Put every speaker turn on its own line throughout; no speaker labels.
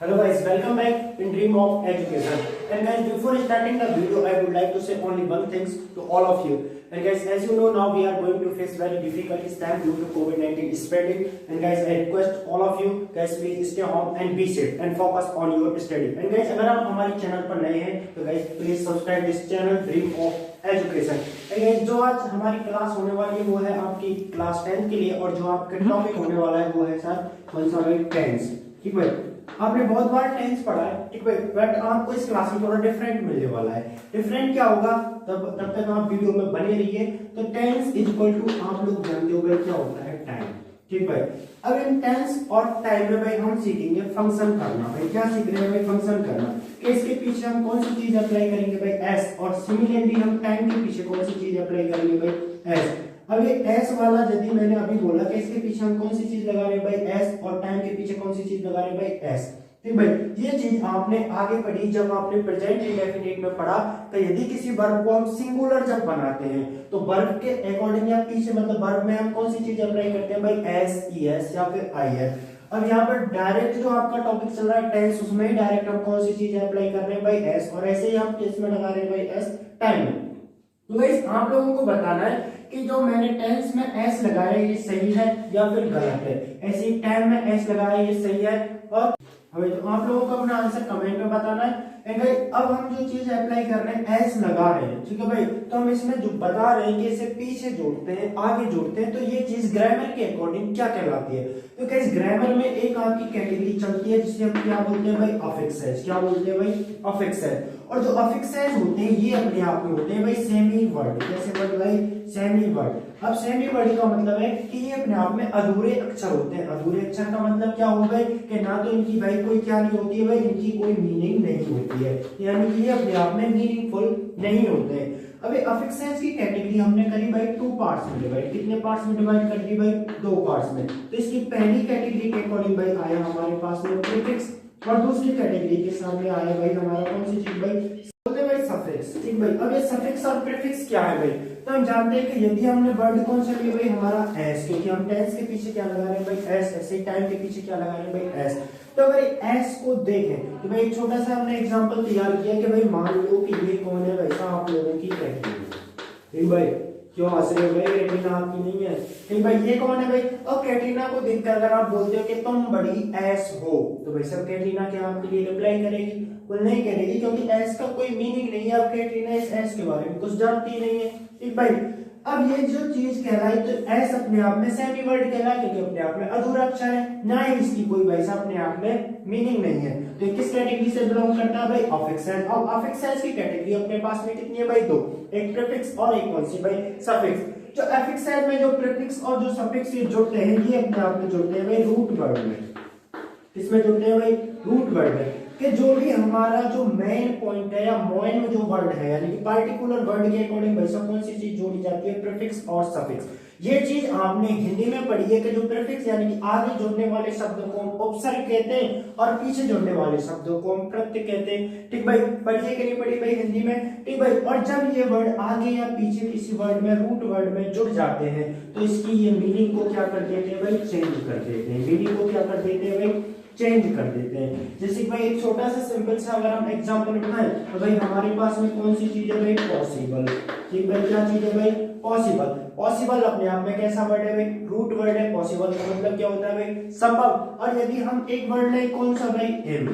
Hello guys, welcome back in Dream of Education. And guys, before starting the video, I would like to say only one thing to all of you. And guys, as you know now, we are going to face very difficult time due to COVID-19 spreading. And guys, I request all of you guys please stay home and be safe and focus on your study. And guys, अगर आप हमारे channel पर नए हैं तो guys please subscribe this channel Dream of Education. And guys, जो आज हमारी क्लास होने वाली है वो है आपकी क्लास 10 के लिए और जो आपका टॉपिक होने वाला है वो है सर कौन सा भाई टेंस. ठीक है, आपने बहुत बार टेंस पढ़ा है, ठीक है, बट आपको इस क्लास में थोड़ा डिफरेंट मिलने वाला है. डिफरेंट क्या होगा तब तक आप वीडियो में बने रहिए. तो टेंस इज इक्वल टू आप लोग जानते हो भाई क्या होता है टाइम. ठीक भाई, अब इन टेंस और टाइम में भाई हम सीखेंगे फंक्शन करना. भाई क्या सीख रहे हैं भाई? फंक्शन करना. कि इसके पीछे हम कौन सी चीज अप्लाई करेंगे भाई? एस. और सिमिलरली हम टाइम के पीछे कौन सी चीज अप्लाई करेंगे भाई? एस. अब ये एस वाला यदि मैंने अभी बोला कि इसके पीछे हम कौन सी चीज लगा रहे हैं भाई? एस. और टाइम के पीछे कौन सी चीज लगा रहे हैं भाई? एस. ठीक भाई, ये चीज आपने आगे पढ़ी जब आपने प्रेजेंट इंडेफिनिट में पढ़ा. तो यदि किसी वर्ब को हम सिंगुलर जब बनाते हैं तो वर्ब के अकॉर्डिंग या पीछे मतलब वर्ब में हम कौन सी चीज अप्लाई करते हैं भाई? एस, ईएस या फिर आईएस. अब यहाँ पर डायरेक्ट जो आपका टॉपिक चल रहा है टेंस, उसमें ही डायरेक्ट हम कौन सी चीज अप्लाई कर रहे हैं भाई? एस. और ऐसे ही हम किस में लगा रहे हैं भाई? एस. टाइम में. तो गाइस आप लोगों को बताना है कि जो मैंने टेंस में एस लगाया ये सही है या फिर गलत है. ऐसे ही टाइम में एस लगाया ये सही है. और हमें तो आप लोगों को अपना आंसर कमेंट में बताना है. एंड गाइस अब हम जो चीज अप्लाई कर रहे हैं एस लगा रहे हैं, ठीक है भाई, तो हम इसमें जो बता रहे हैं कि इसे पीछे जोड़ते हैं आगे जोड़ते हैं तो ये चीज ग्रामर के अकॉर्डिंग क्या कहलाती है? तो गाइस ग्रामर में एक आपकी कैटेगरी चलती है जिसे हम क्या बोलते हैं भाई? अफिक्सेस. क्या बोलते हैं भाई? अफिक्सेस. और जो अफिक्सेस होते हैं ये अपने आप में होते हैं भाई सेमी वर्ड. कैसे वर्ड भाई? Semi word. अब सेमी वर्ड का मतलब है कि ये अपने आप में अधूरे अक्षर होते हैं. अधूरे अक्षर का मतलब क्या हो गए कि ना तो इनकी भाई कोई क्या नहीं होती है भाई, इनकी कोई मीनिंग नहीं होती है, यानी कि ये अपने आप में मीनिंगफुल नहीं होते हैं. अभी अफिक्सेस की कैटेगरी हमने करी भाई टू पार्ट्स में डिवाइड. कितने पार्ट्स में डिवाइड कर दी भाई? दो पार्ट्स में. तो इसकी पहली कैटेगरी के अकॉर्डिंग भाई आया हमारे पास में प्रीफिक्स और दूसरी कैटेगरी के सामने आया भाई हमारा कौन सी चीज भाई? बोलते भाई सफिक्स. ठीक भाई, अब ये सफिक्स और प्रीफिक्स क्या है भाई? तो हम जानते हैं कि यदि हमने वर्ड कौन सा लिया भाई? हमारा एस, क्योंकि हम टेंस के पीछे क्या लगा रहे हैं भाई? एस. ऐसे टाइम के पीछे क्या लगा रहे हैं भाई? एस. तो अगर एस को देखें तो भाई एक छोटा सा हमने एग्जांपल तैयार किया कि भाई मान लो कि ये कौन है भाई? आप लोगों की कैटेगरी. ठीक भाई, क्यों हंस रहे हो भाई? कैटरीना आपकी नहीं है. ठीक भाई, ये कौन है भाई? और कैटरीना को देखकर अगर आप बोलते हो कि तुम बड़ी एस हो तो भाई सब कैटरीना क्या आपके लिए रिप्लाई करेगी? वो नहीं करेगी, क्योंकि एस का कोई मीनिंग नहीं है. अब कैटरीना इस एस के बारे में कुछ जानती नहीं है. ठीक भाई, अब ये जो चीज कहलाई तो एस अपने आप में सेमी वर्ड कहलाई क्योंकि अपने आप में अधूरा अक्षर है, ना ही इसकी कोई वैसा अपने आप में मीनिंग नहीं है. तो किस कैटेगरी से बिलोंग करता है भाई? अफिक्सेस. अब अफिक्सेस की कैटेगरी अपने पास में कितनी है भाई? दो. एक प्रीफिक्स और एक कौन सी भाई? सफिक्स. जो अफिक्सेस में जो प्रीफिक्स और जो सफिक्स ये जुड़ते हैं ये अपने आप में जुड़ते हैं भाई रूट वर्ड में. किसमें जुड़ते हैं भाई? रूट वर्ड में. कि जो भी हमारा जो मेन पॉइंट है या मोइन जो वर्ड है यानी कि पार्टिकुलर वर्ड के अकॉर्डिंग वैसा कौन सी चीज जोड़ी जाती है? प्रीफिक्स और सफिक्स. ये चीज आपने हिंदी में पढ़ी है कि जो प्रीफिक्स यानी कि आगे जोड़ने वाले शब्दों को हम उपसर्ग कहते हैं और पीछे जोड़ने वाले शब्दों को हम प्रत्यय कहते हैं. ठीक भाई, पढ़िए कि नहीं पढ़ी भाई हिंदी में? ठीक भाई, और जब ये वर्ड आगे या पीछे किसी वर्ड में रूट वर्ड में जुड़ जाते हैं तो इसकी ये मीनिंग को क्या कर देते हैं भाई? चेंज कर देते हैं. मीनिंग को क्या कर देते हैं भाई? चेंज कर देते हैं. जैसे कि भाई एक छोटा सा सिंपल सा अगर हम एग्जांपल उठाएं तो भाई हमारे पास में कौन सी चीज है भाई? पॉसिबल. ठीक भाई, क्या चीज है भाई? पॉसिबल. पॉसिबल अपने आप में कैसा वर्ड है भाई? रूट वर्ड है. पॉसिबल का मतलब क्या होता है भाई? संभव. और यदि हम एक वर्ड लें कौन सा भाई? एम.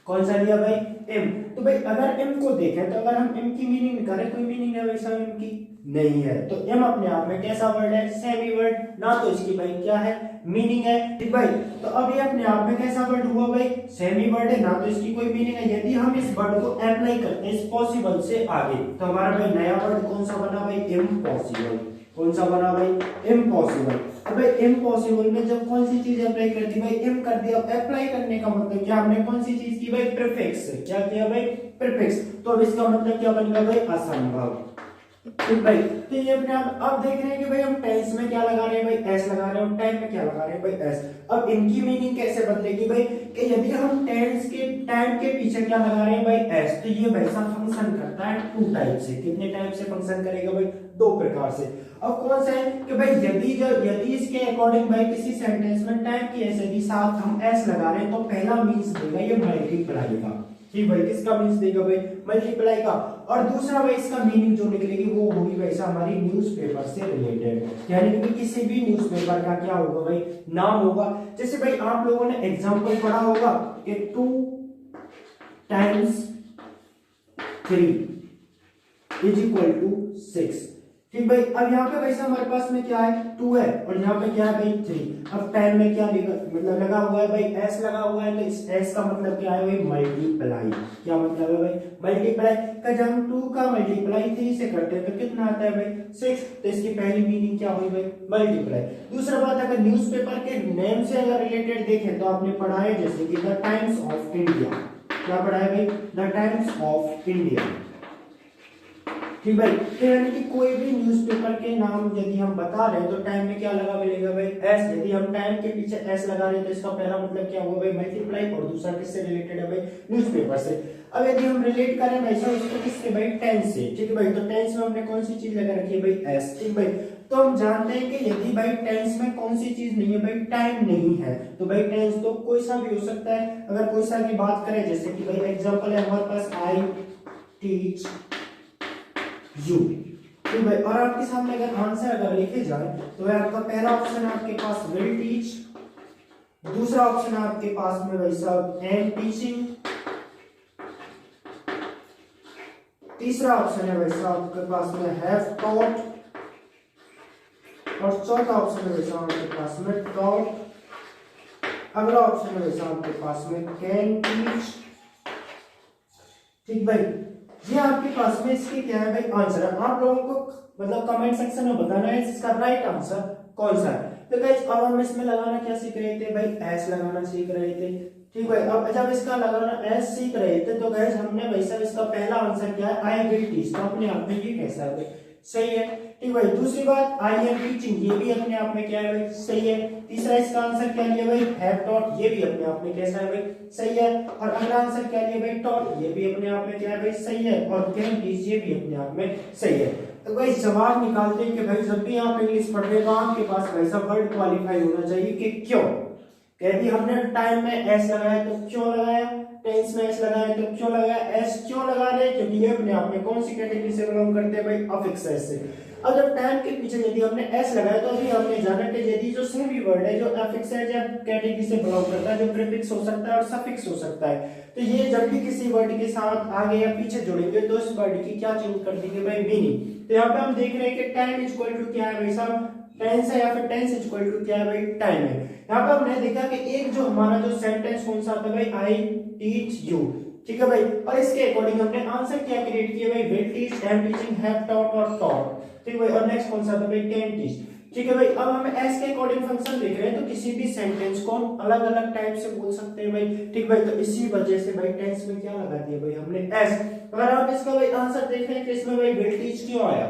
कौन सा लिया भाई? एम. तो भाई अगर एम को देखें तो अगर हम एम की मीनिंग निकालें कोई मीनिंग है वैसा एम की नहीं है. तो एम अपने आप में कैसा वर्ड है? Semi word. ना तो इसकी भाई क्या है? मीनिंग है. ठीक भाई, तो अब ये अपने आप में कैसा वर्ड हुआ भाई? सेमी वर्ड है. ना तो इसकी कोई मीनिंग है. यदि हम इस वर्ड को अप्लाई करते हैं इस पॉसिबल से आगे तो हमारा भाई नया वर्ड कौन सा बना भाई? इम्पॉसिबल. कौन सा बना भाई? इम्पॉसिबल. अब भाई इम्पॉसिबल में जब कौन सी चीज अप्लाई कर दी भाई? इम कर दिया. अप्लाई करने का मतलब क्या? हमने कौन सी चीज की भाई? प्रीफिक्स. क्या किया भाई? प्रीफिक्स. तो अब इसका मतलब क्या बनेगा भाई? असंभव. ठीक भाई, तो ये अपने आप अब देख रहे हैं कि भाई हम टेंस में क्या लगा रहे हैं भाई एस लगा रहे हैं, और टाइम में क्या लगा रहे हैं भाई एस। अब इनकी मीनिंग कैसे बदलेगी भाई कि यदि हम टेंस के टाइम के पीछे क्या लगा रहे हैं भाई एस, तो ये वैसा फंक्शन करता है टू टाइप से। कितने टाइप से फंक्शन करेगा भाई? दो प्रकार से। अब कौन सा है कि भाई यदि इसके अकॉर्डिंग भाई किसी सेंटेंस में टाइम की एस यदि साथ हम एस लगा रहे हैं तो पहला मीन्स देगा ये मल्टीप्लाई का। ठीक भाई, किसका मीन्स देगा भाई? मल्टीप्लाई का। और दूसरा भाई इसका मीनिंग जो निकलेगी वो होगी वैसा हमारी न्यूज़पेपर से रिलेटेड, यानी कि किसी भी न्यूज़पेपर का क्या होगा भाई? नाम होगा। जैसे भाई आप लोगों ने एग्जांपल पढ़ा होगा कि 2 टाइम्स 3 इज इक्वल टू 6। ठीक भाई, अब यहाँ पे वैसे हमारे पास में क्या है? 2 है, और यहाँ पे क्या है भाई? 3। अब टाइम में क्या मतलब लगा हुआ है भाई? एस लगा हुआ है, तो इस एस का मतलब क्या है भाई? मल्टीप्लाई। क्या मतलब है भाई? मल्टीप्लाई का। जब हम 2 का मल्टीप्लाई 3 से करते हैं तो कितना आता है भाई? 6। तो इसकी पहली मीनिंग क्या हुई भाई? मल्टीप्लाई। दूसरा बात, अगर न्यूज़पेपर के नेम से अगर रिलेटेड देखें तो आपने पढ़ा है जैसे कि द टाइम्स ऑफ इंडिया। क्या पढ़ा है भाई? The times of India. ठीक भाई, तो यानी कि कोई भी न्यूज़पेपर के नाम यदि हम बता रहे हैं तो टाइम में क्या लगा मिलेगा भाई? एस। यदि हम टाइम के पीछे एस लगा रहे हैं तो इसका पहला मतलब क्या हुआ भाई? मल्टीप्लाई। और दूसरा किससे रिलेटेड है भाई? न्यूज़पेपर से। अब यदि हम रिलेट करें वैसा उसको किससे भाई? टेंस से। ठीक है भाई, तो टेंस में हमने कौन सी चीज लगा रखी है भाई? एस। ठीक भाई, तो हम जानते हैं कि यदि भाई टेंस में कौन सी चीज नहीं है भाई? टाइम नहीं है, तो भाई टेंस तो कोई सा भी हो सकता है। अगर कोई सा की बात करें जैसे कि भाई एग्जांपल है हमारे पास आई टीच यू। ठीक भाई, और आपके सामने अगर आंसर अगर लिखे जाए तो भाई आपका पहला ऑप्शन है आपके पास विल टीच, दूसरा ऑप्शन है आपके पास में भाई साहब एम टीचिंग, तीसरा ऑप्शन है भाई साहब आपके पास में हैव टॉट, और चौथा ऑप्शन है भाई साहब आपके पास में टॉट, अगला ऑप्शन है भाई साहब आपके पास में कैन टीच। ठीक भाई, ये आपके पास में इसके क्या है भाई? आंसर है। आप लोगों को मतलब कमेंट सेक्शन में बताना है इसका राइट आंसर कौन सा है। तो गाइस अब हम इसमें लगाना क्या सीख रहे थे भाई? एस लगाना सीख रहे थे। ठीक भाई, अब जब इसका लगाना एस सीख रहे थे तो गाइस हमने वैसा इसका पहला आंसर क्या है? I will teach. तो अपने आप में ये कैसा है भाई? सही है। ठीक भाई, दूसरी बात आई एम टीचिंग, ये भी अपने आप में क्या है भाई? सही है। तीसरा इसका आंसर क्या लिया भाई? हैव टॉट, ये भी अपने आप में कैसा है भाई? सही है। और अगला आंसर क्या लिया भाई? टॉट, ये भी अपने आप में क्या है भाई? सही है। और कैन टीच, ये भी अपने आप में सही है। तो भाई सवाल निकालते हैं कि भाई जब भी आप इंग्लिश पढ़ रहे हो आपके पास वैसा वर्ड क्वालिफाई होना चाहिए कि क्यों। यदि हमने टाइम में एस लगाया तो क्यों लगाया, टेंस में एस लगाया तो क्यों लगाया, एस क्यों लगा रहे हैं? क्योंकि ये अपने आप में कौन सी कैटेगरी से बिलोंग करते हैं भाई? अफिक्स एस से। अब जब टाइम के पीछे यदि हमने एस लगाया तो अभी हमने जाना कि यदि जो सेमी वर्ड है जो अफिक्स है या कैटेगरी से बिलोंग करता है, जो प्रीफिक्स हो सकता है और सफिक्स हो सकता है, तो ये जब भी किसी वर्ड के साथ आगे या पीछे जुड़ेंगे तो इस वर्ड की क्या चेंज कर देंगे भाई? मीनिंग। तो यहाँ पे हम देख रहे हैं कि टाइम इज इक्वल टू क्या है भाई साहब? टेंस है, या फिर टेंस इज इक्वल टू क्या है भाई? टाइम है। यहाँ पे हमने देखा कि एक जो हमारा जो सेंटेंस कौन सा था भाई? I teach you. ठीक है भाई, और इसके अकॉर्डिंग हमने आंसर क्या क्रिएट किया भाई? Will teach, am teaching, have taught और टॉट। ठीक भाई, और नेक्स्ट कौन सा था भाई? Can teach. ठीक है भाई, अब हम एस के अकॉर्डिंग फंक्शन देख रहे हैं तो किसी भी सेंटेंस को हम अलग अलग टाइप से बोल सकते हैं भाई। ठीक भाई, तो इसी वजह से भाई टेंस में क्या लगा दिया भाई हमने? एस। अगर आप इसका भाई आंसर देख रहे हैं कि इसमें भाई विल टीच क्यों आया,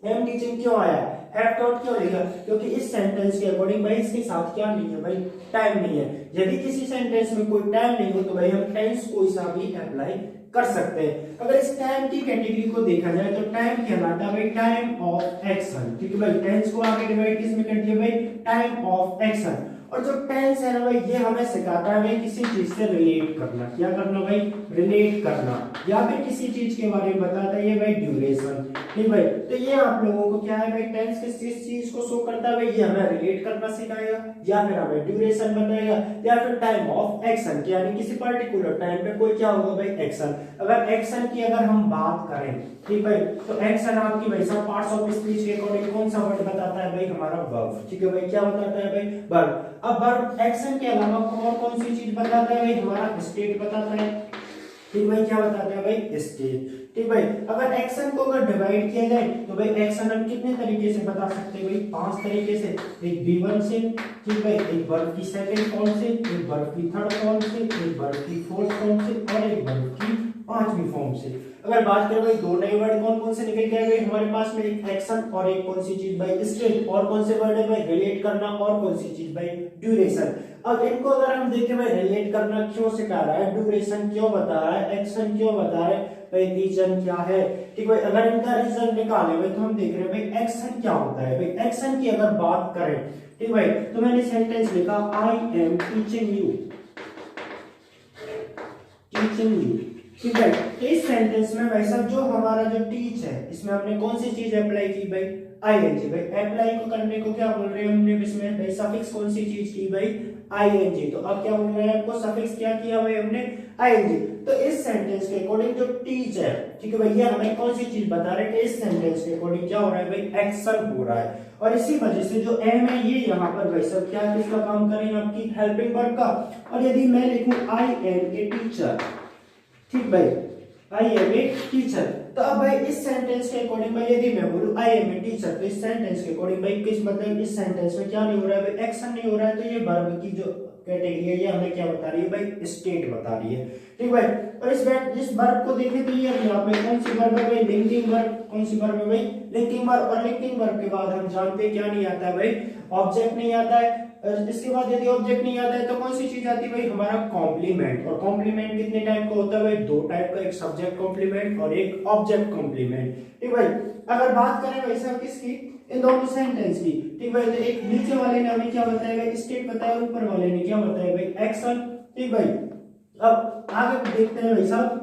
एम टीचिंग क्यों आया, हैव टॉट क्यों लिखा? क्योंकि इस सेंटेंस के अकॉर्डिंग भाई इसके साथ क्या नहीं है भाई? टाइम नहीं है। यदि किसी सेंटेंस में कोई टाइम नहीं हो तो भाई हम टेंस कोई सा भी अप्लाई कर सकते हैं। अगर इस टाइम की कैटेगरी को देखा जाए तो टाइम कहलाता है भाई टाइम ऑफ एक्शन। ठीक है भाई, टेंस को आगे डिवाइड किसमें कर दिया भाई? Time of action. और जो टेंस है ना भाई ये हमें सिखाता है भाई किसी चीज से रिलेट करना। क्या करना भाई? रिलेट करना, या फिर किसी चीज के बारे में बताता है ये भाई ड्यूरेशन। ठीक भाई, तो ये आप लोगों को क्या है भाई? टेंस किस चीज को शो करता है भाई? ये हमें रिलेट करना सिखाएगा, या फिर हमें ड्यूरेशन बताएगा, या फिर टाइम ऑफ एक्शन, यानी किसी पर्टिकुलर टाइम पे कोई क्या होगा भाई? एक्शन। अगर एक्शन की अगर हम बात करें, ठीक भाई, तो एक्शन आपकी भाई सब पार्ट्स ऑफ स्पीच के अकॉर्डिंग कौन सा वर्ड बताता है भाई? हमारा वर्ब। ठीक है भाई, क्या बताता है भाई? वर्ब। अब वर्ब एक्शन के अलावा और कौन सी चीज बताता है भाई? हमारा स्टेट बताता है। ठीक भाई, क्या बताता है भाई? स्टेट। ठीक भाई, अगर एक्शन को अगर डिवाइड किया जाए तो भाई एक्शन हम कितने तरीके से बता सकते हैं भाई? 5 तरीके से। एक V1 से, ठीक भाई, एक वर्ब की सेकंड फॉर्म से, एक वर्ब की थर्ड फॉर्म से, एक वर्ब की फोर्थ फॉर्म से, और एक वर्ब की पांचवी फॉर्म से। अगर बात करें भाई दो नए वर्ड कौन कौन से निकल के आए भाई हमारे पास में, एक एक्शन और एक कौन सी चीज भाई स्टेट, और कौन से वर्ड है भाई रिलेट करना और कौन सी चीज भाई ड्यूरेशन। अब इनको अगर हम देखें भाई रिलेट करना क्यों सिखा रहा है, ड्यूरेशन क्यों बता रहा है, एक्शन क्यों बता रहा है भाई, रीजन क्या है। ठीक भाई अगर इनका रीजन निकाले भाई तो हम देख रहे हैं भाई एक्शन क्या होता है। भाई एक्शन की अगर बात करें ठीक भाई तो मैंने सेंटेंस लिखा I am teaching you, teaching you. ठीक है इस सेंटेंस में भाई साहब जो हमारा जो टीच है इसमें हमने कौन सी चीज अप्लाई की भाई, आईएनजी। भाई अप्लाई को करने को क्या बोल रहे हैं हमने, इसमें भाई सफिक्स कौन सी चीज की भाई, आईएनजी। तो अब क्या बोल रहे हैं आपको, सफिक्स क्या किया भाई हमने, आईएनजी। तो इस सेंटेंस के अकॉर्डिंग जो टीच है ठीक है भैया हमें कौन सी चीज बता रहे हैं कि इस सेंटेंस के अकॉर्डिंग क्या हो रहा है भाई, एक्शन हो रहा है। और इसी वजह से जो एम है ये यहाँ पर भाई सब क्या किसका काम करेंगे, आपकी हेल्पिंग वर्ब का। और यदि मैं लिखूं आई एम ए टीचर, ठीक भाई आई एम ए टीचर, तो अब भाई इस सेंटेंस के अकॉर्डिंग भाई यदि मैं बोलूं आई एम ए टीचर तो इस सेंटेंस के अकॉर्डिंग भाई किस मतलब इस सेंटेंस में क्या नहीं हो रहा है भाई, एक्शन नहीं हो रहा है। तो ये वर्ब की जो कैटेगरी है ये हमें क्या बता रही है भाई, स्टेट बता रही है। ठीक भाई और इस वर्ब को देखें तो ये अपने आप में कौन सी वर्ब है भाई, लिंकिंग वर्ब। कौन सी वर्ब है भाई, लिंकिंग वर्ब। और लिंकिंग वर्ब के बाद हम जानते हैं क्या नहीं आता है भाई, ऑब्जेक्ट नहीं आता है। इसके बाद यदि ऑब्जेक्ट नहीं आता है तो कौन सी चीज आती है भाई, हमारा कॉम्प्लीमेंट। और कॉम्प्लीमेंट कितने टाइप का होता है भाई, दो टाइप का, एक सब्जेक्ट कॉम्प्लीमेंट और एक ऑब्जेक्ट कॉम्प्लीमेंट। ठीक भाई अगर बात करें भाई साहब किसकी, इन दोनों सेंटेंस की। ठीक भाई तो एक नीचे वाले ने हमें क्या बताया भाई, स्टेट बताया, और ऊपर वाले ने क्या बताया भाई, एक्शन। ठीक भाई अब आगे देखते हैं भाई साहब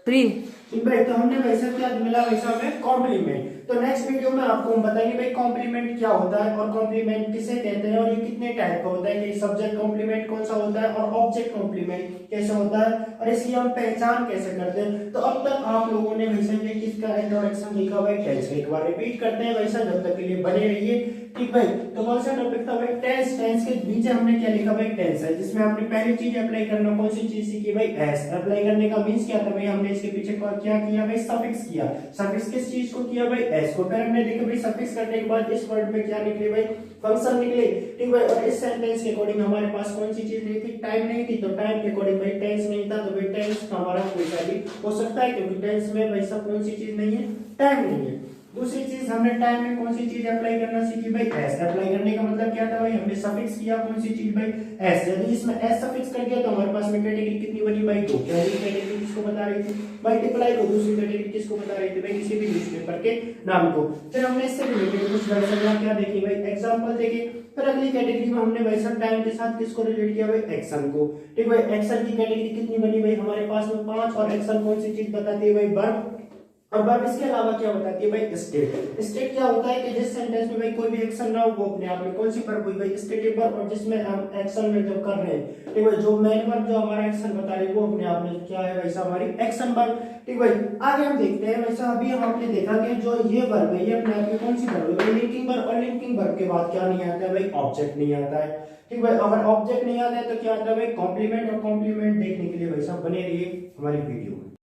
ठीक भाई। तो हमने वैसा क्या मिला वैसा हमें कॉम्प्लीमेंट। तो नेक्स्ट वीडियो में आपको हम बताएंगे भाई कॉम्प्लीमेंट क्या होता है और कॉम्प्लीमेंट किसे कहते हैं और ये कितने टाइप का होता है, कि सब्जेक्ट कॉम्प्लीमेंट कौन सा होता है और ऑब्जेक्ट कॉम्प्लीमेंट कैसे होता है और इसकी हम पहचान कैसे करते हैं। तो अब तक आप लोगों ने वैसा ये किसका इंट्रोडक्शन लिखा भाई, टेंस। एक बार रिपीट करते हैं वैसा, जब तक के लिए बने रहिए। ठीक भाई तो कौन सा टॉपिक था भाई, टेंस। टेंस के नीचे हमने क्या लिखा भाई, टेंस है, जिसमें हमने पहली चीज अप्लाई करना कौन सी चीज सीखी भाई, एस। अप्लाई करने का मींस क्या था भाई, हमने इसके पीछे क्या किया भाई, सफिक्स किया। सफिक्स किस चीज को किया भाई, एस को। फिर हमने देखा भाई सफिक्स करने के बाद इस वर्ड में क्या निकले भाई, फंक्शन निकले। ठीक भाई और इस सेंटेंस के अकॉर्डिंग हमारे पास कौन सी चीज नहीं थी, टाइम नहीं थी। तो टाइम के अकॉर्डिंग भाई टेंस नहीं था, तो भाई टेंस हमारा कोई सा भी हो सकता है, क्योंकि टेंस में भाई सब कौन सी चीज नहीं है, टाइम नहीं है। दूसरी चीज हमने टाइम में कौन सी चीज अप्लाई करना सीखी भाई, एस। अप्लाई करने का मतलब क्या था भाई, हमने सफिक्स किया कौन सी चीज भाई, एस। यदि इसमें एस सफिक्स कर दिया तो हमारे पास में कैटेगरी कितनी बनी भाई, दो। पहली कैटेगरी किसको बता रही थी, मल्टीप्लाई को। दूसरी कैटेगरी किसको बता रही थी भाई, किसी भी न्यूज़पेपर के नाम को। फिर हमने इससे रिलेटेड कुछ दर्शाया क्या देखी भाई, एग्जांपल देखे। फिर अगली कैटेगरी में हमने वैसा टाइम के साथ किसको रिलेट किया भाई, एक्शन को। ठीक भाई एक्शन की कैटेगरी कितनी बनी भाई हमारे पास में, 5। और एक्शन कौन सी चीज बताती है भाई, वर्ब। और वर्ब इसके अलावा क्या बताती है भाई, स्टेट। स्टेट क्या होता है कि जिस सेंटेंस में भाई कोई भी एक्शन ना हो वो अपने आप में कौन सी वर्ब हुई भाई, स्टेटिव वर्ब। और जिसमें हम एक्शन में जो कर रहे हैं ठीक भाई, जो मेन वर्ब जो हमारा एक्शन बता रही है वो अपने आप में क्या है वैसा हमारी एक्शन वर्ब। ठीक भाई आगे हम देखते हैं वैसा। अभी हम आपने देखा कि जो ये वर्ब है ये अपने आप में कौन सी वर्ब है, लिंकिंग वर्ब। और लिंकिंग वर्ब के बाद क्या नहीं आता है भाई, ऑब्जेक्ट नहीं आता है। ठीक भाई अगर ऑब्जेक्ट नहीं आता है तो क्या आता है भाई, कॉम्प्लीमेंट। और कॉम्प्लीमेंट देखने के लिए भाई साहब बने रहिए हमारी वीडियो में।